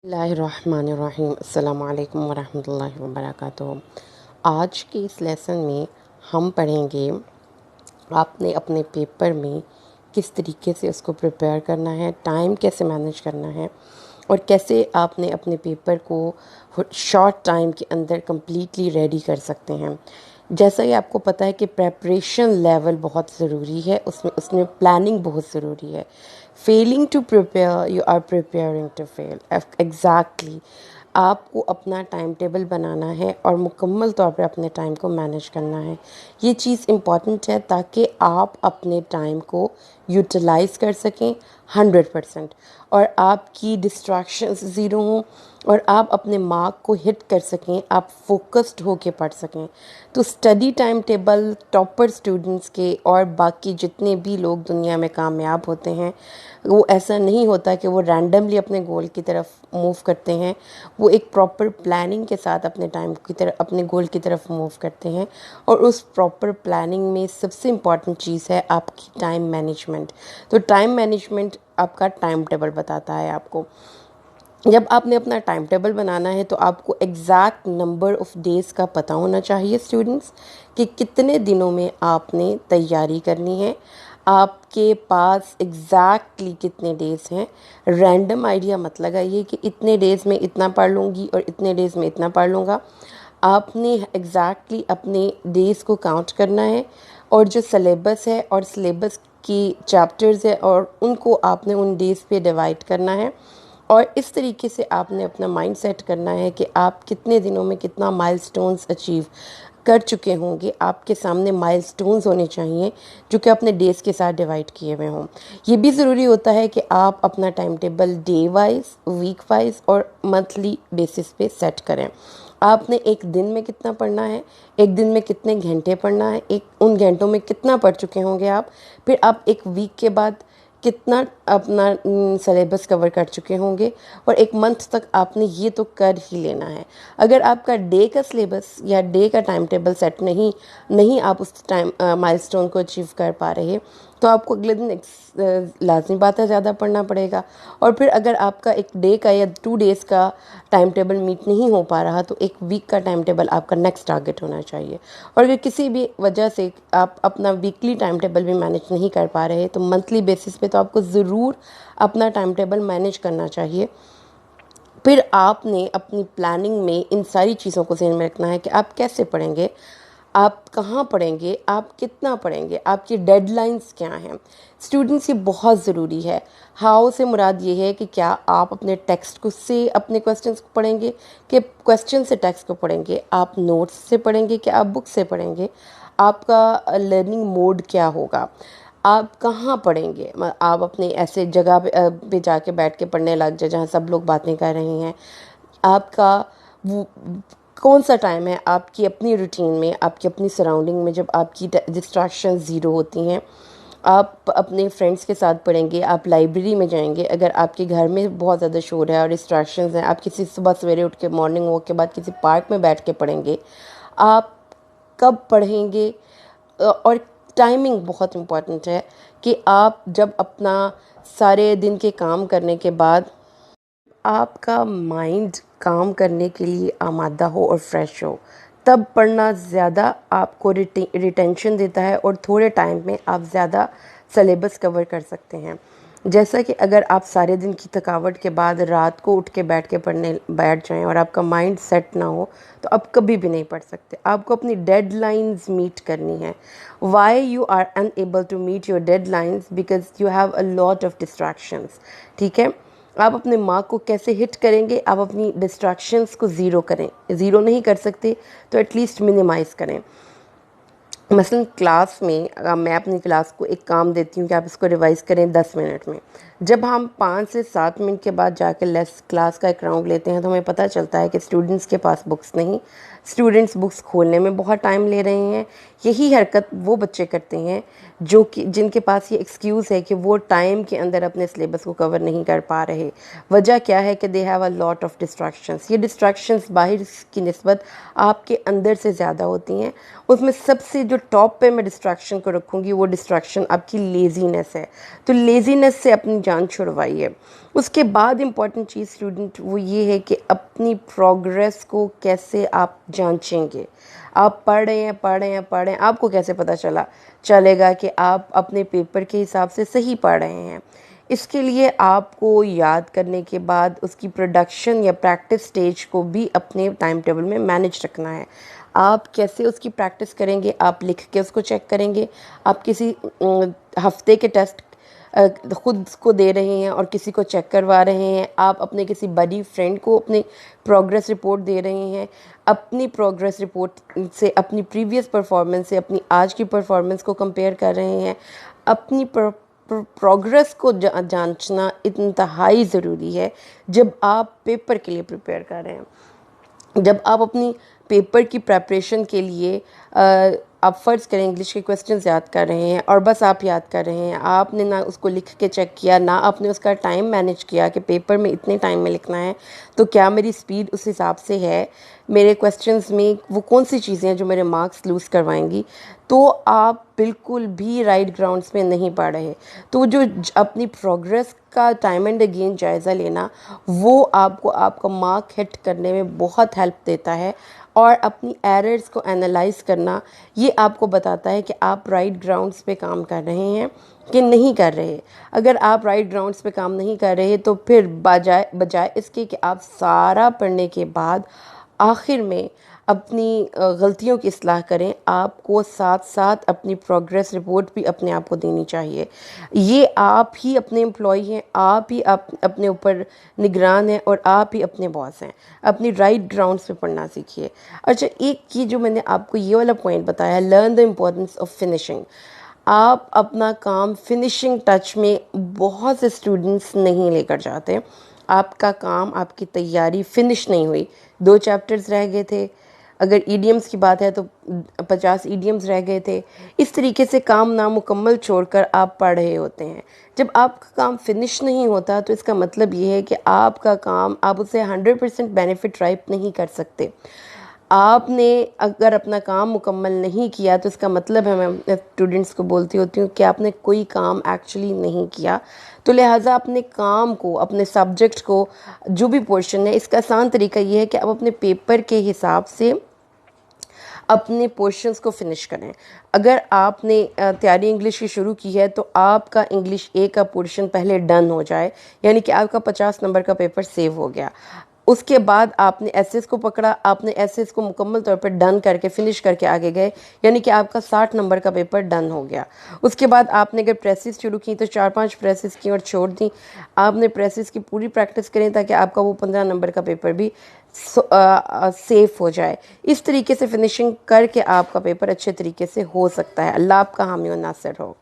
बिस्मिल्लाहिर्रहमानिर्रहीम अस्सलामु अलैकुम वरहमतुल्लाहि वबरकातुहू। आज के इस लेसन में हम पढ़ेंगे आपने अपने पेपर में किस तरीके से उसको प्रिपेयर करना है, टाइम कैसे मैनेज करना है और कैसे आपने अपने पेपर को शॉर्ट टाइम के अंदर कम्प्लीटली रेडी कर सकते हैं। जैसा कि आपको पता है कि प्रेपरेशन लेवल बहुत ज़रूरी है, उसमें प्लानिंग बहुत ज़रूरी है। Failing to prepare you are preparing to fail. Exactly आपको अपना टाइम टेबल बनाना है और मुकम्मल तौर पर अपने टाइम को मैनेज करना है। ये चीज़ इम्पॉर्टेंट है ताकि आप अपने टाइम को यूटिलाइज़ कर सकें 100% और आपकी डिस्ट्रैक्शंस ज़ीरो हों और आप अपने मार्क को हिट कर सकें, आप फोकस्ड होके पढ़ सकें। तो study time table topper students के और बाकी जितने भी लोग दुनिया में कामयाब होते हैं, वो ऐसा नहीं होता कि वो रैंडमली अपने गोल की तरफ मूव करते हैं। वो एक प्रॉपर प्लानिंग के साथ अपने टाइम की तरफ, अपने गोल की तरफ मूव करते हैं। और उस प्रॉपर प्लानिंग में सबसे इम्पॉर्टेंट चीज़ है आपकी टाइम मैनेजमेंट। तो टाइम मैनेजमेंट आपका टाइम टेबल बताता है आपको। जब आपने अपना टाइम टेबल बनाना है तो आपको एग्जैक्ट नंबर ऑफ़ डेज़ का पता होना चाहिए स्टूडेंट्स, कि कितने दिनों में आपने तैयारी करनी है। आपके पास एग्जैक्टली कितने डेज़ हैं। रैंडम आइडिया मत लगाइए कि इतने डेज़ में इतना पढ़ लूँगी और इतने डेज़ में इतना पढ़ लूँगा। आपने एग्जैक्टली अपने डेज़ को काउंट करना है और जो सिलेबस है और सिलेबस की चैप्टर्स है और उनको आपने उन डेज़ पे डिवाइड करना है। और इस तरीके से आपने अपना माइंड सेट करना है कि आप कितने दिनों में कितना माइलस्टोन्स अचीव कर चुके होंगे। आपके सामने माइलस्टोन्स होने चाहिए जो कि अपने डेज़ के साथ डिवाइड किए हुए हों। ये भी ज़रूरी होता है कि आप अपना time table day wise, week wise और मंथली बेसिस पे सेट करें। आपने एक दिन में कितना पढ़ना है, एक दिन में कितने घंटे पढ़ना है, एक उन घंटों में कितना पढ़ चुके होंगे आप। फिर आप एक वीक के बाद कितना अपना सिलेबस कवर कर चुके होंगे और एक मंथ तक आपने ये तो कर ही लेना है। अगर आपका डे का सिलेबस या डे का टाइम टेबल सेट नहीं आप उस टाइम माइलस्टोन को अचीव कर पा रहे, तो आपको अगले दिन लाजमी बात है ज़्यादा पढ़ना पड़ेगा। और फिर अगर आपका एक डे का या 2 डेज़ का टाइम टेबल मीट नहीं हो पा रहा, तो एक वीक का टाइम टेबल आपका नेक्स्ट टारगेट होना चाहिए। और अगर किसी भी वजह से आप अपना वीकली टाइम टेबल भी मैनेज नहीं कर पा रहे, तो मंथली बेसिस पे तो आपको ज़रूर अपना टाइम टेबल मैनेज करना चाहिए। फिर आपने अपनी प्लानिंग में इन सारी चीज़ों को ध्यान में रखना है कि आप कैसे पढ़ेंगे, आप कहाँ पढ़ेंगे, आप कितना पढ़ेंगे, आपकी डेडलाइंस क्या हैं। स्टूडेंट्स, ये बहुत ज़रूरी है। हाउ से मुराद ये है कि क्या आप अपने टेक्स्ट को से अपने क्वेश्चंस को पढ़ेंगे, कि क्वेश्चन से टेक्स्ट को पढ़ेंगे, आप नोट्स से पढ़ेंगे कि आप बुक से पढ़ेंगे, आपका लर्निंग मोड क्या होगा, आप कहाँ पढ़ेंगे। आप अपने ऐसे जगह पे जाके बैठ के पढ़ने लग जाए जहाँ सब लोग बातें कर रहे हैं। आपका वो कौन सा टाइम है आपकी अपनी रूटीन में, आपकी अपनी सराउंडिंग में, जब आपकी डिस्ट्रैक्शन ज़ीरो होती हैं। आप अपने फ्रेंड्स के साथ पढ़ेंगे, आप लाइब्रेरी में जाएंगे। अगर आपके घर में बहुत ज़्यादा शोर है और डिस्ट्रैक्शंस हैं, आप किसी सुबह सवेरे उठ के मॉर्निंग वॉक के बाद किसी पार्क में बैठ के पढ़ेंगे। आप कब पढ़ेंगे और टाइमिंग बहुत इम्पॉर्टेंट है, कि आप जब अपना सारे दिन के काम करने के बाद आपका माइंड काम करने के लिए आमादा हो और फ्रेश हो, तब पढ़ना ज़्यादा आपको रिटेंशन देता है और थोड़े टाइम में आप ज़्यादा सिलेबस कवर कर सकते हैं। जैसा कि अगर आप सारे दिन की थकावट के बाद रात को उठ के बैठ के पढ़ने बैठ जाएं और आपका माइंड सेट ना हो, तो आप कभी भी नहीं पढ़ सकते। आपको अपनी डेडलाइंस मीट करनी है। Why you are unable to meet your deadlines? Because you have a lot of distractions. ठीक है, आप अपने मार्क को कैसे हिट करेंगे? आप अपनी डिस्ट्रैक्शंस को ज़ीरो करें। ज़ीरो नहीं कर सकते तो एटलीस्ट मिनिमाइज़ करें। मसलन क्लास में मैं अपनी क्लास को एक काम देती हूँ कि आप इसको रिवाइज़ करें 10 मिनट में। जब हम 5 से 7 मिनट के बाद जाकर लेस क्लास का एक राउंड लेते हैं, तो हमें पता चलता है कि स्टूडेंट्स के पास बुक्स नहीं, स्टूडेंट्स बुक्स खोलने में बहुत टाइम ले रहे हैं। यही हरकत वो बच्चे करते हैं जो कि जिनके पास ये एक्सक्यूज़ है कि वो टाइम के अंदर अपने सिलेबस को कवर नहीं कर पा रहे। वजह क्या है कि they have a lot of distractions. ये डिस्ट्रैक्शंस बाहर की निस्बत आपके अंदर से ज़्यादा होती हैं। उसमें सबसे जो टॉप पे मैं डिस्ट्रैक्शन को रखूँगी, वो डिस्ट्रैक्शन आपकी लेज़ीनेस है। तो लेज़ीनेस से अपनी जान छुड़वाइए। उसके बाद इम्पॉर्टेंट चीज़ स्टूडेंट वो ये है कि अपनी प्रोग्रेस को कैसे आप जांचेंगे। आप पढ़ रहे हैं, आपको कैसे पता चलेगा कि आप अपने पेपर के हिसाब से सही पढ़ रहे हैं। इसके लिए आपको याद करने के बाद उसकी प्रोडक्शन या प्रैक्टिस स्टेज को भी अपने टाइम टेबल में मैनेज रखना है। आप कैसे उसकी प्रैक्टिस करेंगे, आप लिख के उसको चेक करेंगे। आप किसी हफ्ते के टेस्ट खुद को दे रहे हैं और किसी को चेक करवा रहे हैं। आप अपने किसी बड़ी फ्रेंड को अपनी प्रोग्रेस रिपोर्ट दे रहे हैं। अपनी प्रोग्रेस रिपोर्ट से अपनी प्रीवियस परफॉर्मेंस से अपनी आज की परफॉर्मेंस को कंपेयर कर रहे हैं। अपनी प्रोग्रेस को जांचना इंतहाई ज़रूरी है जब आप पेपर के लिए प्रिपेयर कर रहे हैं। जब आप अपनी पेपर की प्रेपरेशन के लिए आप फ़र्ज़ करें इंग्लिश के क्वेश्चंस याद कर रहे हैं और बस आप याद कर रहे हैं, आपने ना उसको लिख के चेक किया, ना आपने उसका टाइम मैनेज किया कि पेपर में इतने टाइम में लिखना है, तो क्या मेरी स्पीड उस हिसाब से है, मेरे क्वेश्चंस में वो कौन सी चीज़ें हैं जो मेरे मार्क्स लूज़ करवाएंगी, तो आप बिल्कुल भी राइट ग्राउंड्स पे नहीं पढ़ रहे। तो जो अपनी प्रोग्रेस का टाइम एंड अगेन जायज़ा लेना, वो आपको आपका मार्क हिट करने में बहुत हेल्प देता है। और अपनी एरर्स को एनालाइज करना, ये आपको बताता है कि आप राइट ग्राउंड्स पे काम कर रहे हैं कि नहीं कर रहे। अगर आप राइट ग्राउंड्स पे काम नहीं कर रहे तो फिर बजाय इसके कि आप सारा पढ़ने के बाद आखिर में अपनी गलतियों की इस्लाह करें, आपको साथ साथ अपनी प्रोग्रेस रिपोर्ट भी अपने आप को देनी चाहिए। ये आप ही अपने एम्प्लॉय हैं, आप ही अपने ऊपर निगरान हैं और आप ही अपने बॉस हैं। अपनी राइट ग्राउंड्स पे पढ़ना सीखिए। अच्छा, एक ये जो मैंने आपको ये वाला पॉइंट बताया, learn the importance of finishing. आप अपना काम फिनिशिंग टच में बहुत से स्टूडेंट्स नहीं लेकर जाते। आपका काम, आपकी तैयारी फिनिश नहीं हुई, 2 चैप्टर्स रह गए थे, अगर ईडियम्स की बात है तो 50 ईडियम्स रह गए थे। इस तरीके से काम नामुकम्मल छोड़कर आप पढ़ रहे होते हैं। जब आपका काम फिनिश नहीं होता तो इसका मतलब ये है कि आपका काम, आप उसे 100% बेनिफिट राइप नहीं कर सकते। आपने अगर अपना काम मुकम्मल नहीं किया तो इसका मतलब है, मैं स्टूडेंट्स को बोलती होती हूँ कि आपने कोई काम एक्चुअली नहीं किया। तो लिहाजा अपने काम को, अपने सब्जेक्ट को, जो भी पोर्शन है, इसका आसान तरीका ये है कि आप अपने पेपर के हिसाब से अपने पोर्शंस को फिनिश करें। अगर आपने तैयारी इंग्लिश की शुरू की है तो आपका इंग्लिश ए का पोर्शन पहले डन हो जाए, यानी कि आपका 50 नंबर का पेपर सेव हो गया। उसके बाद आपने एसेस को पकड़ा, आपने एसेस को मुकम्मल तौर पर डन करके फिनिश करके आगे गए, यानी कि आपका 60 नंबर का पेपर डन हो गया। उसके बाद आपने अगर प्रेसेस शुरू की तो 4-5 प्रेसेस की और छोड़ दी। आपने प्रेसेस की पूरी प्रैक्टिस करें ताकि आपका वो 15 नंबर का पेपर भी सेफ हो जाए। इस तरीके से फिनिशिंग करके आपका पेपर अच्छे तरीके से हो सकता है। अल्लाह आपका हामी और नासिर हो।